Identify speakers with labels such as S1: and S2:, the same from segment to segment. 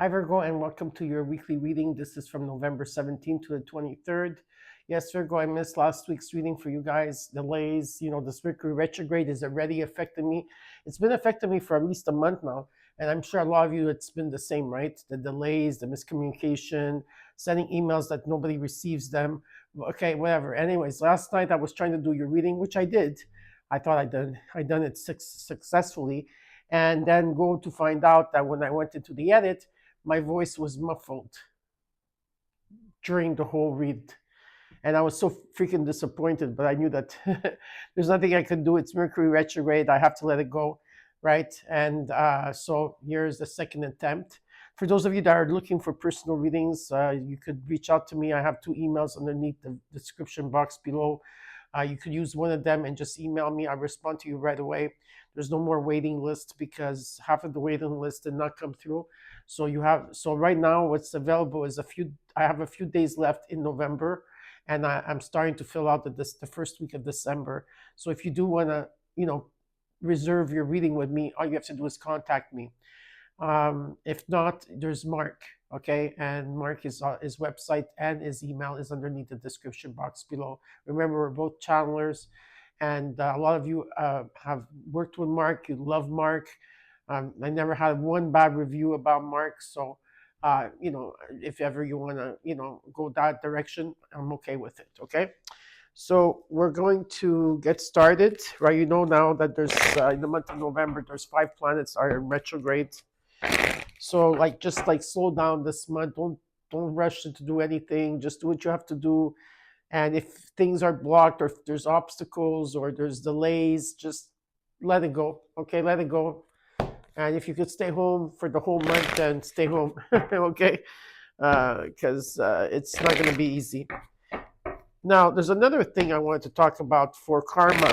S1: Hi, Virgo, and welcome to your weekly reading. This is from November 17th to the 23rd. Yes, Virgo, I missed last week's reading for you guys. Delays, this Mercury retrograde is already affecting me. It's been affecting me for at least a month now. And I'm sure a lot of you, it's been the same, right? The delays, the miscommunication, sending emails that nobody receives them. Okay, whatever. Anyways, last night I was trying to do your reading, which I did. I thought I done it successfully. And then go to find out that when I went into the edit, my voice was muffled during the whole read. And I was so freaking disappointed, but I knew that there's nothing I can do. It's Mercury retrograde. I have to let it go, right? And so here's the second attempt. For those of you that are looking for personal readings, you could reach out to me. I have two emails underneath the description box below. You could use one of them and just email me. I'll respond to you right away. There's no more waiting list because half of the waiting list did not come through. So right now what's available is I have a few days left in November, and I'm starting to fill out the first week of December. So if you do want to, reserve your reading with me, all you have to do is contact me. If not, there's Mark, okay? And Mark his website and his email is underneath the description box below. Remember, we're both channelers, and a lot of you have worked with Mark. You love Mark. I never had one bad review about Mark, so if ever you want to, go that direction, I'm okay with it. Okay. So we're going to get started, right? You know now that there's in the month of November, there's 5 planets are in retrograde. So just slow down this month. Don't rush to do anything. Just do what you have to do. And if things are blocked or if there's obstacles or there's delays, just let it go. Okay, let it go. And if you could stay home for the whole month, then stay home. Okay, because it's not going to be easy. Now, there's another thing I wanted to talk about for karma.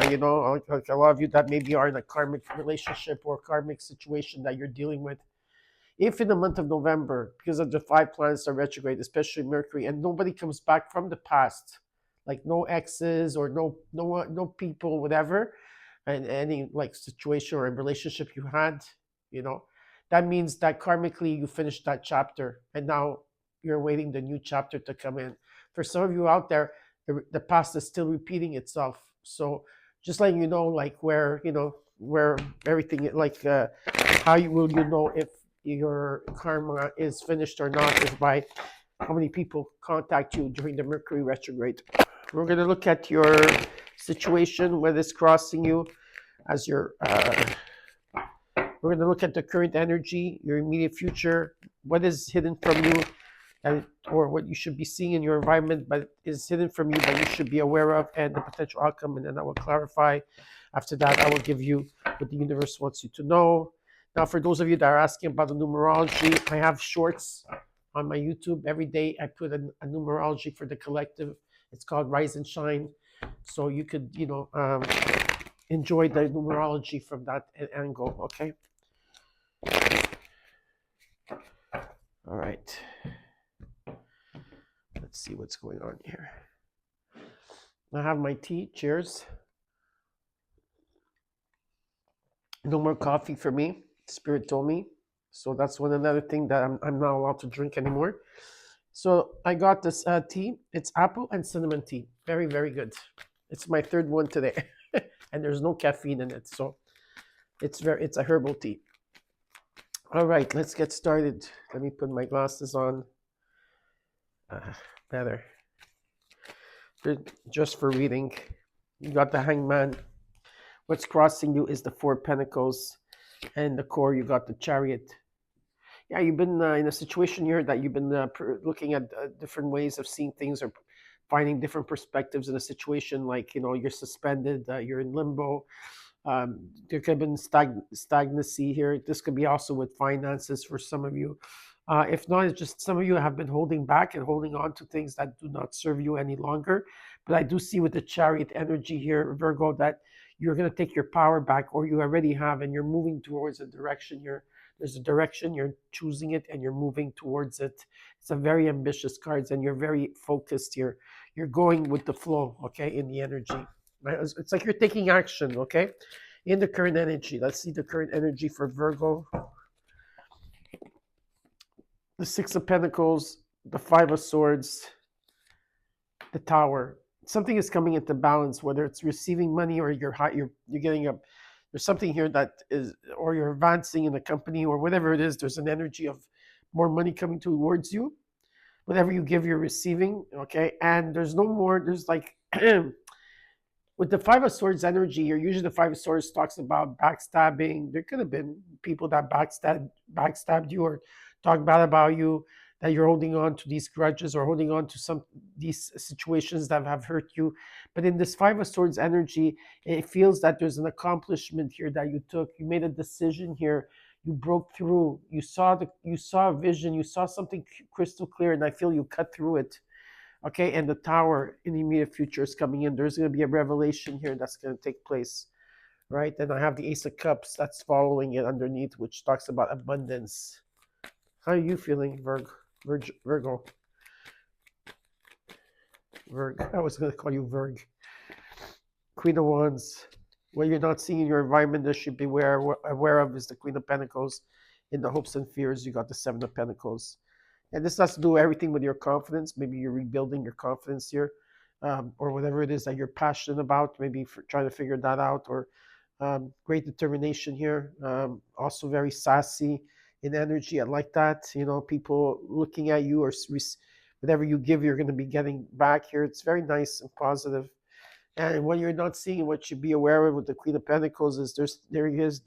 S1: Like a lot of you that maybe are in a karmic relationship or karmic situation that you're dealing with. If in the month of November, because of the 5 planets are retrograde, especially Mercury, and nobody comes back from the past, like no exes or no people, whatever, and any situation or relationship you had, that means that karmically you finished that chapter, and now you're waiting the new chapter to come in. For some of you out there, the past is still repeating itself. So just letting you know, where everything, how will you know if your karma is finished or not is by how many people contact you during the Mercury retrograde. We're going to look at your situation, what is crossing you as your we're going to look at the current energy, your immediate future, what is hidden from you, or what you should be seeing in your environment but is hidden from you that you should be aware of, and the potential outcome. And then I will clarify. After that, I will give you what the universe wants you to know. Now, for those of you that are asking about the numerology, I have shorts on my YouTube. Every day I put a numerology for the collective. It's called Rise and Shine. So you could, enjoy the numerology from that angle, okay? All right. Let's see what's going on here. I have my tea. Cheers. No more coffee for me. Spirit told me. So that's another thing that I'm not allowed to drink anymore. So I got this tea. It's apple and cinnamon tea. Very, very good. It's my third one today. And there's no caffeine in it. So it's a herbal tea. All right, let's get started. Let me put my glasses on. Better. Just for reading. You got the Hangman. What's crossing you is the 4 Pentacles, and the core you got the Chariot. Yeah, you've been in a situation here that you've been looking at different ways of seeing things or finding different perspectives in a situation. You're suspended, you're in limbo. There could have been stagnancy here. This could be also with finances for some of you. If not, it's just some of you have been holding back and holding on to things that do not serve you any longer. But I do see with the Chariot energy here, Virgo, that you're going to take your power back, or you already have, and you're moving towards a direction here. There's a direction, you're choosing it, and you're moving towards it. It's a very ambitious cards, and you're very focused here. You're going with the flow, okay, in the energy. Right? It's like you're taking action, okay, in the current energy. Let's see the current energy for Virgo. the Six of Pentacles, the Five of Swords, the Tower. Something is coming into balance, whether it's receiving money or you're getting a, there's something here that is, or you're advancing in the company or whatever it is. There's an energy of more money coming towards you. Whatever you give, you're receiving. Okay, and there's no more. There's like with the Five of Swords energy, you're usually the Five of Swords talks about backstabbing. There could have been people that backstabbed you or talk bad about you, that you're holding on to these grudges or holding on to some these situations that have hurt you. But in this Five of Swords energy, it feels that there's an accomplishment here that you took. You made a decision here. You broke through. You saw a vision. You saw something crystal clear, and I feel you cut through it. Okay, and the Tower in the immediate future is coming in. There's going to be a revelation here that's going to take place, right? Then I have the Ace of Cups that's following it underneath, which talks about abundance. How are you feeling, Virgo? I was going to call you Virg. Queen of Wands. What you're not seeing in your environment that you should be aware of is the Queen of Pentacles. In the hopes and fears, you got the Seven of Pentacles. And this has to do everything with your confidence. Maybe you're rebuilding your confidence here, or whatever it is that you're passionate about. Maybe for trying to figure that out, or great determination here. Also very sassy in energy. I like that. You know, people looking at you, or whatever you give, you're going to be getting back here. It's very nice and positive. And what you're not seeing, what you be aware of with the Queen of Pentacles is there's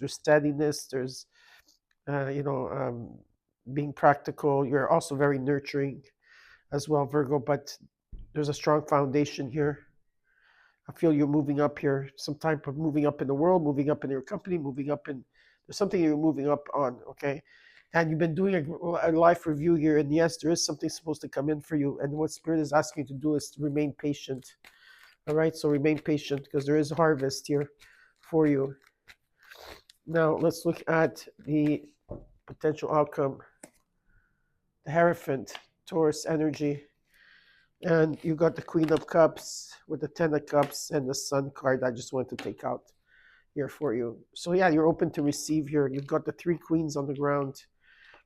S1: steadiness. There's being practical. You're also very nurturing as well, Virgo, but there's a strong foundation here. I feel you're moving up here, some type of moving up in the world, moving up in your company, moving up in, there's something you're moving up on, okay? And you've been doing a life review here, and yes, there is something supposed to come in for you, and what Spirit is asking you to do is to remain patient, all right? So remain patient, because there is harvest here for you. Now, let's look at the potential outcome. The Hierophant, Taurus energy, and you got the Queen of Cups with the Ten of Cups and the Sun card. I just want to take out here for you. So yeah, you're open to receive here. You've got the three queens on the ground,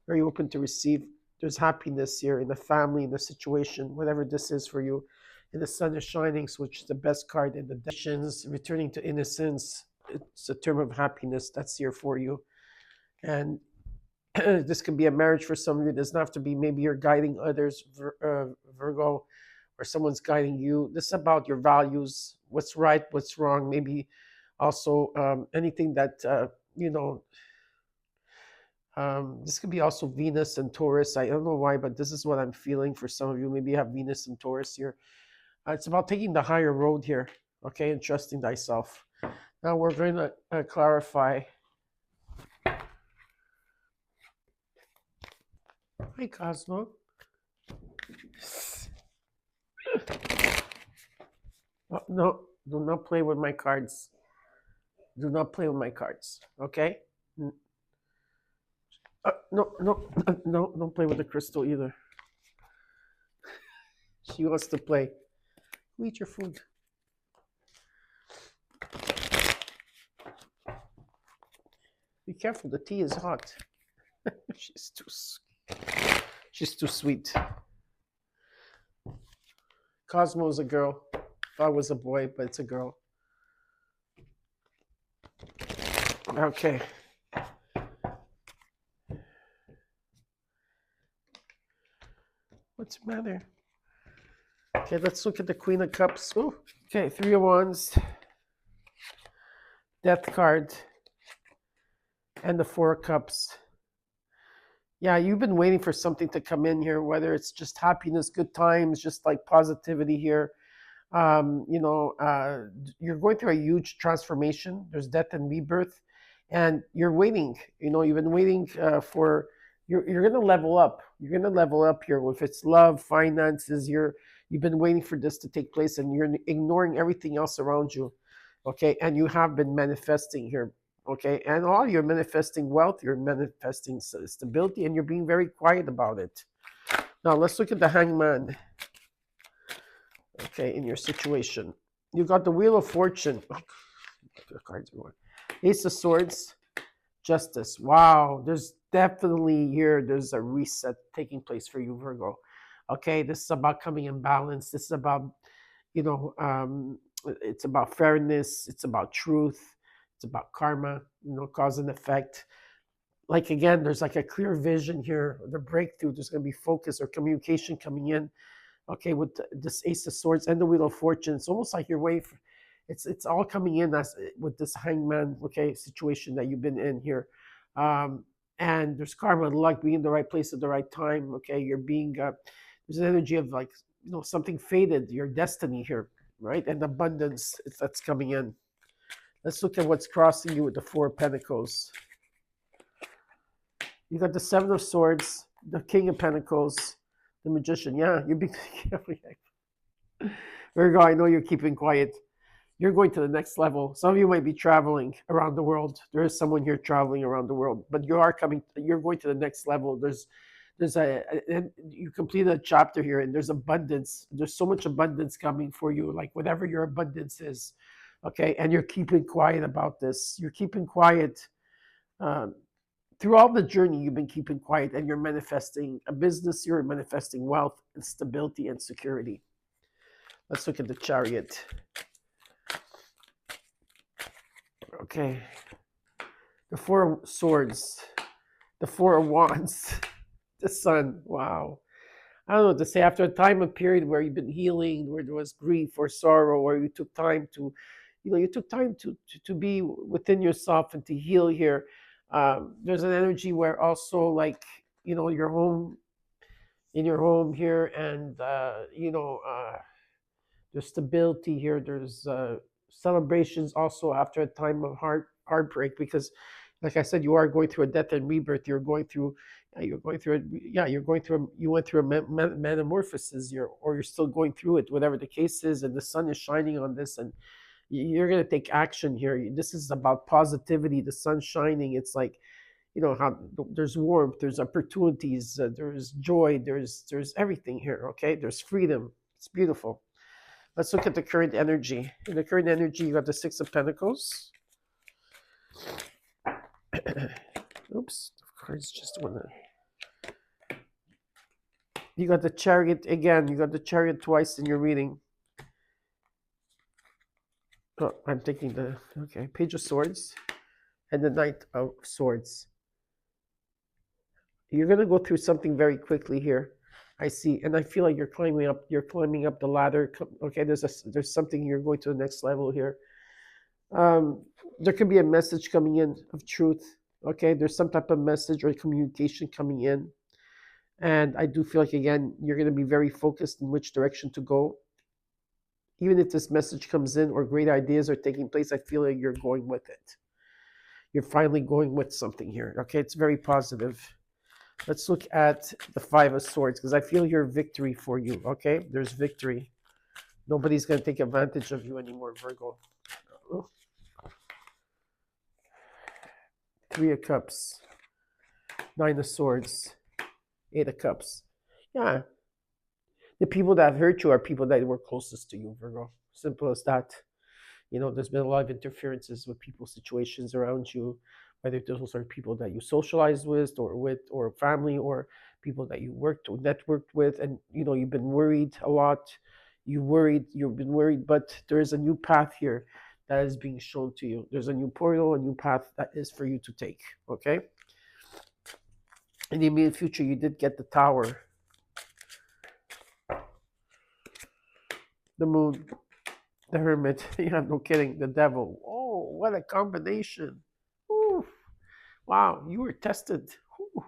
S1: very open to receive. There's happiness here in the family, in the situation, whatever this is for you. And the Sun is shining, which is the best card in the decisions, returning to innocence. It's a term of happiness that's here for you. And this could be a marriage for some of you. It doesn't have to be, maybe you're guiding others, Virgo, or someone's guiding you. This is about your values, what's right, what's wrong. Maybe also anything that, this could be also Venus and Taurus. I don't know why, but this is what I'm feeling for some of you. Maybe you have Venus and Taurus here. It's about taking the higher road here, okay, and trusting thyself. Now we're going to clarify. Hi, Cosmo. Oh, no, do not play with my cards. Do not play with my cards, okay? No, don't play with the crystal either. She wants to play. Eat your food. Be careful, the tea is hot. She's too sweet. Cosmo is a girl. If I was a boy, but it's a girl. Okay. What's the matter? Okay, let's look at the Queen of Cups. Ooh. Okay, Three of Wands, Death card, and the Four of Cups. Yeah, you've been waiting for something to come in here, whether it's just happiness, good times, just like positivity here. You're going through a huge transformation. There's death and rebirth, and you're waiting. You've been waiting for. You're going to level up. You're going to level up here. If it's love, finances, you've been waiting for this to take place, and you're ignoring everything else around you. Okay, and you have been manifesting here. Okay, and all you're manifesting wealth, you're manifesting stability, and you're being very quiet about it. Now let's look at the Hangman. Okay, in your situation, you got the Wheel of Fortune. The cards are going. Ace of Swords, Justice. Wow, there's definitely here there's a reset taking place for you, Virgo. Okay, this is about coming in balance. This is about, you know, it's about fairness. It's about truth. It's about karma. You know, cause and effect. Like again, there's like a clear vision here. The breakthrough. There's going to be focus or communication coming in. Okay, with this Ace of Swords and the Wheel of Fortune, it's almost like you're waiting for, it's all coming in as with this Hangman, okay, situation that you've been in here. And there's karma and luck, being in the right place at the right time. Okay, you're being there's an energy of like, you know, something faded, your destiny here, right? And abundance that's coming in. Let's look at what's crossing you with the Four of Pentacles. You got the Seven of Swords, the King of Pentacles, the Magician. Yeah, you're being careful. Virgo, I know you're keeping quiet. You're going to the next level. Some of you might be traveling around the world. There is someone here traveling around the world, but you are coming. You're going to the next level. You completed a chapter here, and there's abundance. There's so much abundance coming for you, like whatever your abundance is. Okay, and you're keeping quiet about this. You're keeping quiet. Throughout the journey, you've been keeping quiet, and you're manifesting a business. You're manifesting wealth and stability and security. Let's look at the Chariot. Okay. The Four of Swords. The Four of Wands. The Sun. Wow. I don't know what to say. After a time, a period where you've been healing, where there was grief or sorrow, where you took time to, you took time to be within yourself and to heal here. There's an energy where also, like, you're home, in your home here, and there's stability here. There's celebrations also after a time of heartbreak, because, like I said, you are going through a death and rebirth. You went through you went through a metamorphosis, or you're still going through it, whatever the case is, and the sun is shining on this, and you're going to take action here. This is about positivity. The sun shining. It's like, how there's warmth, there's opportunities, there's joy, there's everything here. Okay, there's freedom. It's beautiful. Let's look at the current energy. In the current energy, you got the Six of Pentacles. Oops, the cards just went. You got the Chariot again. You got the Chariot twice in your reading. Oh, I'm taking the Page of Swords and the Knight of Swords. You're gonna go through something very quickly here. I see, and I feel like you're climbing up the ladder. Okay, there's something, you're going to the next level here. There could be a message coming in of truth. Okay, there's some type of message or communication coming in, and I do feel like, again, you're going to be very focused in which direction to go. Even if this message comes in or great ideas are taking place, I feel like you're going with it. You're finally going with something here. Okay, it's very positive. Let's look at the Five of Swords, because I feel your victory for you. Okay, there's victory. Nobody's going to take advantage of you anymore, Virgo. Three of Cups, Nine of Swords, Eight of Cups. Yeah, the people that have hurt you are people that were closest to you, Virgo. Simple as that. There's been a lot of interferences with people's situations around you, whether those are people that you socialized with, or family, or people that you networked with, and you've been worried a lot. You've been worried, but there is a new path here that is being shown to you. There's a new portal, a new path that is for you to take. Okay. In the immediate future, you did get the Tower, the Moon, the Hermit. Yeah, no kidding. The Devil. Oh, what a combination. Ooh. Wow, you were tested. Ooh.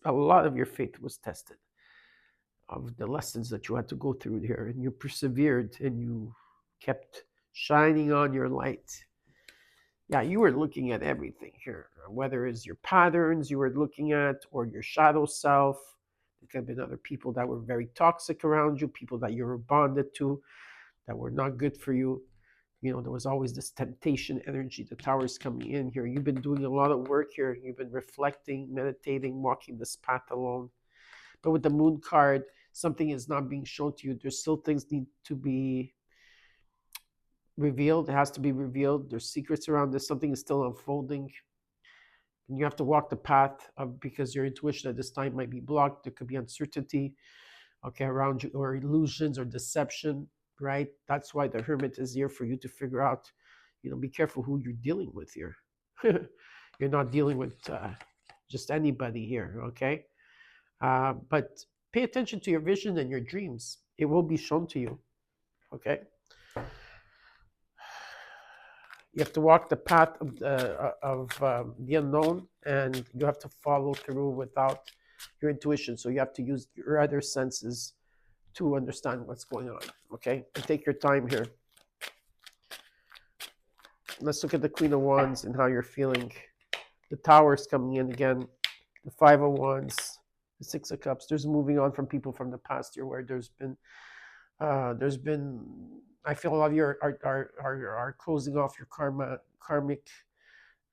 S1: A lot of your faith was tested, of the lessons that you had to go through here, and you persevered, and you kept shining on your light. Yeah, you were looking at everything here, whether it's your patterns you were looking at, or your shadow self. There could have been other people that were very toxic around you, people that you were bonded to that were not good for you. There was always this temptation energy. The Tower is coming in here. You've been doing a lot of work here. You've been reflecting, meditating, walking this path alone. But with the Moon card, something is not being shown to you. There's still things need to be revealed. It has to be revealed. There's secrets around this. Something is still unfolding. And you have to walk the path of, because your intuition at this time might be blocked. There could be uncertainty, okay, around you, or illusions or deception, right? That's why the Hermit is here, for you to figure out, be careful who you're dealing with here. You're not dealing with just anybody here, okay? But pay attention to your vision and your dreams. It will be shown to you, okay? You have to walk the path of the unknown, and you have to follow through without your intuition. So you have to use your other senses to understand what's going on, okay? And take your time here. Let's look at the Queen of Wands and how you're feeling. The Tower is coming in again. The Five of Wands, the Six of Cups. There's moving on from people from the past year, where there's been I feel a lot of you are closing off your karmic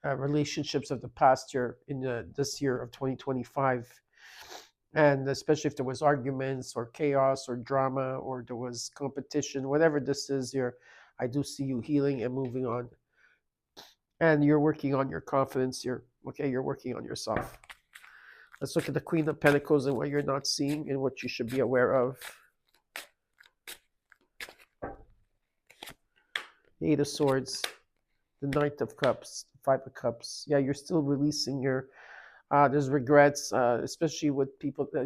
S1: relationships of the past year in this year of 2025. And especially if there was arguments or chaos or drama, or there was competition, whatever this is here, I do see you healing and moving on. And you're working on your confidence here, okay? You're working on yourself. Let's look at the Queen of Pentacles and what you're not seeing and what you should be aware of. The Eight of Swords, the Knight of Cups, the Five of Cups. Yeah, you're still releasing your, there's regrets, especially with people that,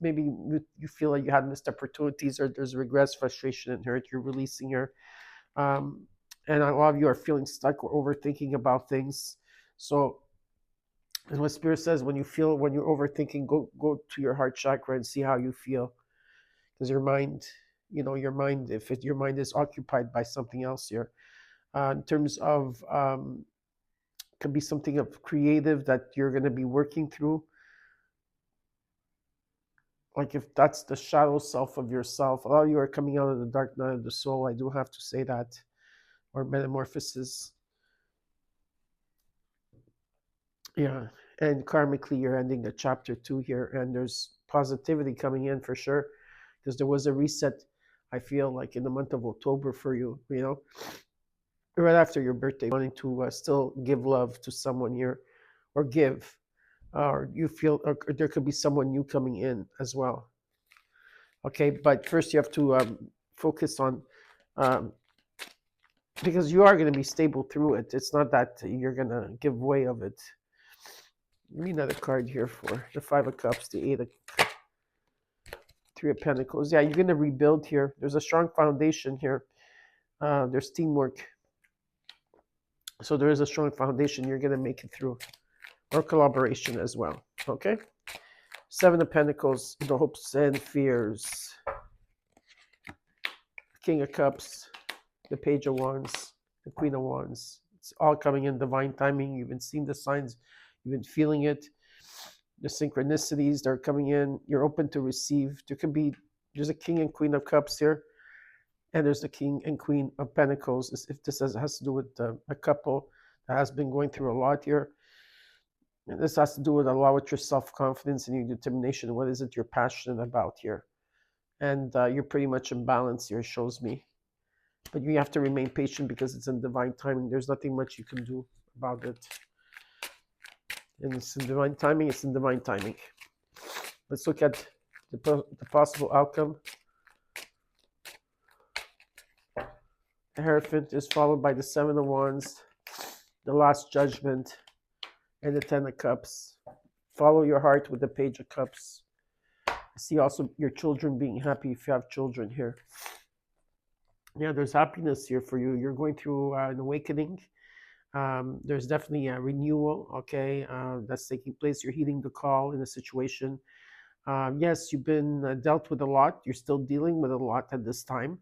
S1: maybe you feel like you had missed opportunities, or there's regrets, frustration, and hurt. You're releasing your, and a lot of you are feeling stuck or overthinking about things. So, and what Spirit says, when you're overthinking, go to your heart chakra and see how you feel, because your mind, your mind, your mind is occupied by something else here. In terms of, could be something of creative that you're going to be working through. Like if that's the shadow self of yourself, a lot of you are coming out of the dark night of the soul. I do have to say that, or metamorphosis. Yeah, and karmically, you're ending a chapter 2 here, and there's positivity coming in for sure, because there was a reset, I feel like, in the month of October for you, right after your birthday, wanting to still give love to someone here, or give, or you feel, or there could be someone new coming in as well. Okay, but first you have to focus on, because you are going to be stable through it. It's not that you're going to give way of it. Give me another card here for the Five of Cups, the Eight of, Three of Pentacles. Yeah, you're going to rebuild here. There's a strong foundation here. There's teamwork. So there is a strong foundation. You're going to make it through, or collaboration as well. Okay? Seven of Pentacles, the hopes and fears. King of Cups, the Page of Wands, the Queen of Wands. It's all coming in divine timing. You've been seeing the signs. You've been feeling it. The synchronicities, they're coming in. You're open to receive. There's a King and Queen of Cups here. And there's the King and Queen of Pentacles. If this has to do with a couple that has been going through a lot here. And this has to do with a lot with your self-confidence and your determination. What is it you're passionate about here? And you're pretty much in balance here, shows me. But you have to remain patient, because it's in divine timing. There's nothing much you can do about it. And it's in divine timing. It's in divine timing. Let's look at the possible outcome. The Hierophant is followed by the Seven of Wands, the Last Judgment, and the Ten of Cups. Follow your heart with the Page of Cups. I see also your children being happy, if you have children here. Yeah, there's happiness here for you. You're going through an awakening. There's definitely a renewal, okay, that's taking place. You're heeding the call in a situation. Yes, you've been dealt with a lot. You're still dealing with a lot at this time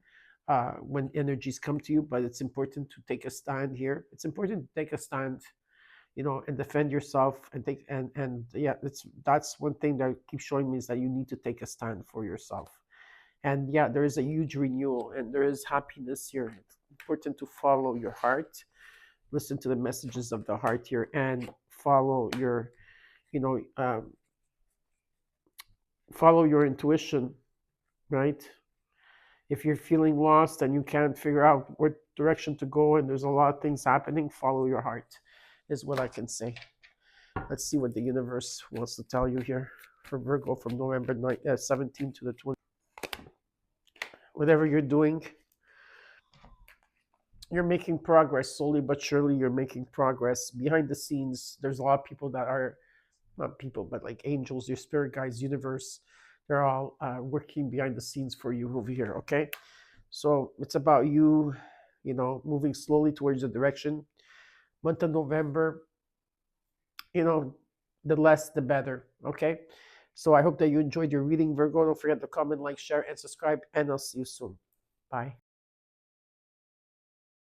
S1: when energies come to you, but it's important to take a stand here. It's important to take a stand, and defend yourself, and yeah, that's one thing that keeps showing me, is that you need to take a stand for yourself. And yeah, there is a huge renewal, and there is happiness here. It's important to follow your heart, listen to the messages of the heart here, and follow your, follow your intuition, right? If you're feeling lost and you can't figure out what direction to go, and there's a lot of things happening, follow your heart, is what I can say. Let's see what the universe wants to tell you here for Virgo from November 17th to the 20th. Whatever you're doing, you're making progress slowly but surely. You're making progress behind the scenes. There's a lot of people that are not people, but like angels, your spirit guides, universe. They're all working behind the scenes for you over here. Okay, so it's about you, moving slowly towards the direction. Month of November, the less the better. Okay, so I hope that you enjoyed your reading, Virgo. Don't forget to comment, like, share, and subscribe, and I'll see you soon. Bye.